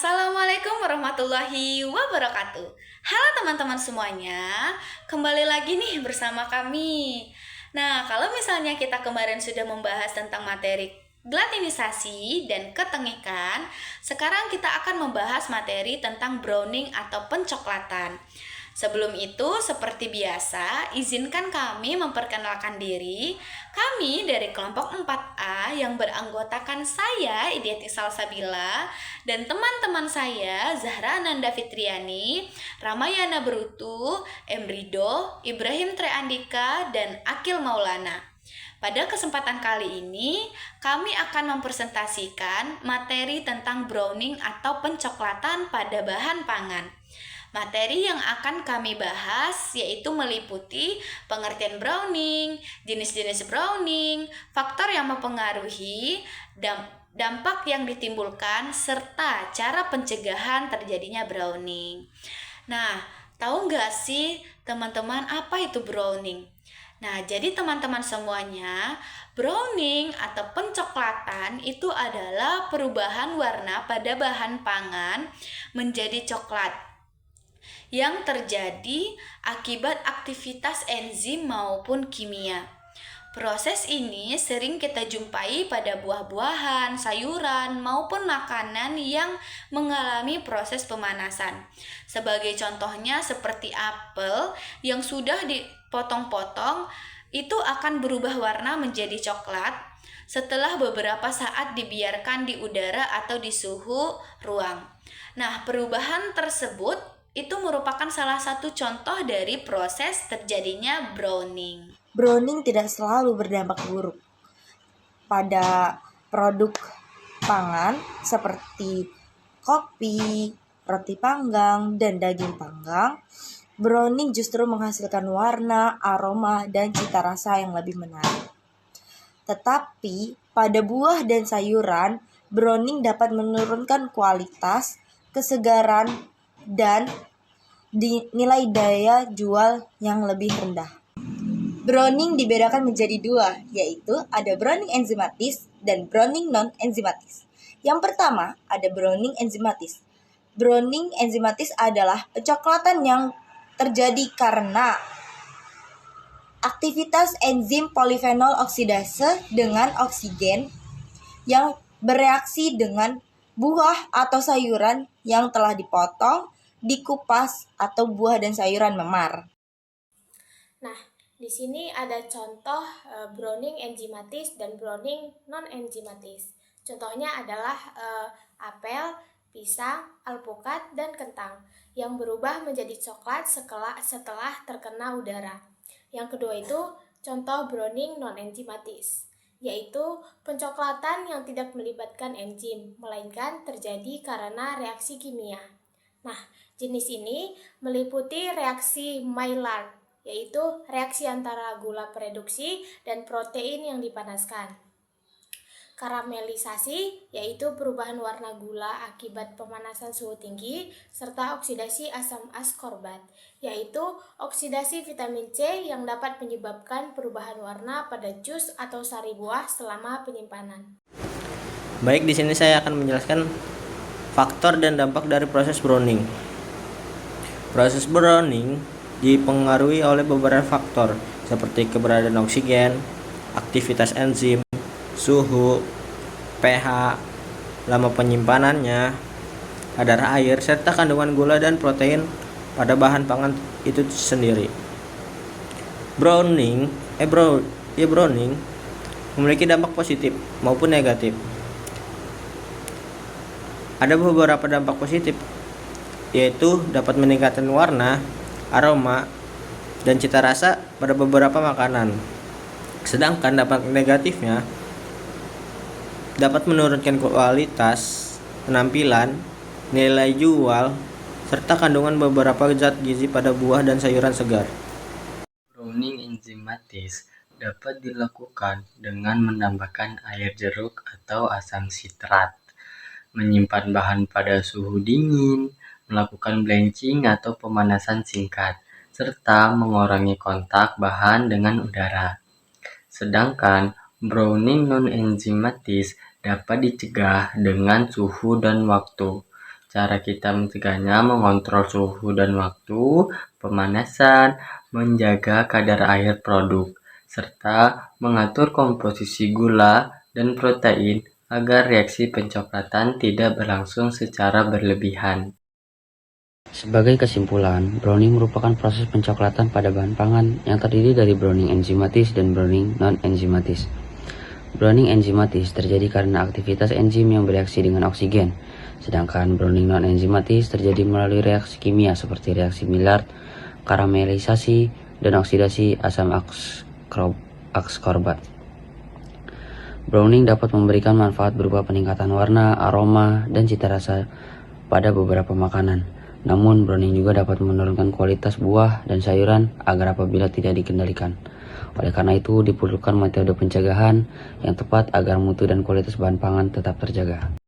Assalamualaikum warahmatullahi wabarakatuh. Halo teman-teman semuanya, kembali lagi nih bersama kami. Nah, kalau misalnya kita kemarin sudah membahas tentang materi glatinisasi dan ketengikan, sekarang kita akan membahas materi tentang browning atau pencoklatan. Sebelum itu, seperti biasa, izinkan kami memperkenalkan diri. Kami dari kelompok 4A yang beranggotakan saya, Idyati Salsabila, dan teman-teman saya, Zahra Ananda Fitriani, Ramayana Brutu, Emrido, Ibrahim Treandika, dan Akil Maulana. Pada kesempatan kali ini, kami akan mempresentasikan materi tentang browning atau pencoklatan pada bahan pangan. Materi yang akan kami bahas yaitu meliputi pengertian browning, jenis-jenis browning, faktor yang mempengaruhi, dampak yang ditimbulkan, serta cara pencegahan terjadinya browning. Nah, tahu nggak sih teman-teman apa itu browning? Nah, jadi teman-teman semuanya, browning atau pencoklatan itu adalah perubahan warna pada bahan pangan menjadi coklat yang terjadi akibat aktivitas enzim maupun kimia. Proses ini sering kita jumpai pada buah-buahan, sayuran, maupun makanan yang mengalami proses pemanasan. Sebagai contohnya seperti apel yang sudah dipotong-potong, itu akan berubah warna menjadi coklat setelah beberapa saat dibiarkan di udara atau di suhu ruang. Nah, perubahan tersebut itu merupakan salah satu contoh dari proses terjadinya browning. Browning tidak selalu berdampak buruk pada produk pangan seperti kopi, roti panggang, dan daging panggang. Browning justru menghasilkan warna, aroma, dan cita rasa yang lebih menarik. Tetapi pada buah dan sayuran, browning dapat menurunkan kualitas, kesegaran, dan nilai daya jual yang lebih rendah. Browning dibedakan menjadi dua, yaitu ada browning enzimatis dan browning non-enzimatis. Yang pertama, ada browning enzimatis. Browning enzimatis adalah pencoklatan yang terjadi karena aktivitas enzim polifenol oksidase dengan oksigen yang bereaksi dengan buah atau sayuran yang telah dipotong, dikupas, atau buah dan sayuran memar. Nah, di sini ada contoh browning enzimatis dan browning non-enzimatis. Contohnya adalah apel, pisang, alpukat, dan kentang yang berubah menjadi coklat setelah terkena udara. Yang kedua itu contoh browning non-enzimatis, yaitu pencoklatan yang tidak melibatkan enzim, melainkan terjadi karena reaksi kimia. Nah, jenis ini meliputi reaksi Maillard, yaitu reaksi antara gula reduksi dan protein yang dipanaskan. Karamelisasi, yaitu perubahan warna gula akibat pemanasan suhu tinggi, serta oksidasi asam askorbat, yaitu oksidasi vitamin C yang dapat menyebabkan perubahan warna pada jus atau sari buah selama penyimpanan. Baik, di sini saya akan menjelaskan faktor dan dampak dari proses browning. Proses browning dipengaruhi oleh beberapa faktor seperti keberadaan oksigen, aktivitas enzim, suhu, pH, lama penyimpanannya, kadar air, serta kandungan gula dan protein pada bahan pangan itu sendiri. Browning memiliki dampak positif maupun negatif. Ada beberapa dampak positif, yaitu dapat meningkatkan warna, aroma, dan cita rasa pada beberapa makanan. Sedangkan dampak negatifnya dapat menurunkan kualitas, penampilan, nilai jual, serta kandungan beberapa zat gizi pada buah dan sayuran segar. Browning enzimatis dapat dilakukan dengan menambahkan air jeruk atau asam sitrat, menyimpan bahan pada suhu dingin, melakukan blanching atau pemanasan singkat, serta mengurangi kontak bahan dengan udara. Sedangkan browning non-enzimatis dapat dicegah dengan suhu dan waktu, Cara kita mencegahnya mengontrol suhu dan waktu pemanasan, menjaga kadar air produk, serta mengatur komposisi gula dan protein agar reaksi pencoklatan tidak berlangsung secara berlebihan. Sebagai kesimpulan, browning merupakan proses pencoklatan pada bahan pangan yang terdiri dari browning enzimatis dan browning non-enzimatis. Browning enzimatis terjadi karena aktivitas enzim yang bereaksi dengan oksigen, sedangkan browning non-enzimatis terjadi melalui reaksi kimia seperti reaksi Maillard, karamelisasi, dan oksidasi asam askorbat. Browning dapat memberikan manfaat berupa peningkatan warna, aroma, dan cita rasa pada beberapa makanan. Namun, browning juga dapat menurunkan kualitas buah dan sayuran agar apabila tidak dikendalikan. Oleh karena itu, diperlukan metode pencegahan yang tepat agar mutu dan kualitas bahan pangan tetap terjaga.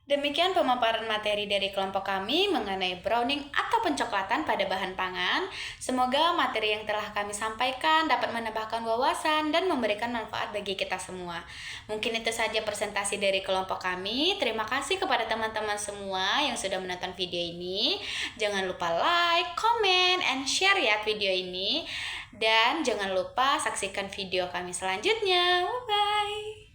Demikian pemaparan materi dari kelompok kami mengenai browning atau pencoklatan pada bahan pangan. Semoga materi yang telah kami sampaikan dapat menambahkan wawasan dan memberikan manfaat bagi kita semua. Mungkin itu saja presentasi dari kelompok kami. Terima kasih kepada teman-teman semua yang sudah menonton video ini. Jangan lupa like, comment, and share ya video ini. Dan jangan lupa saksikan video kami selanjutnya. Bye-bye.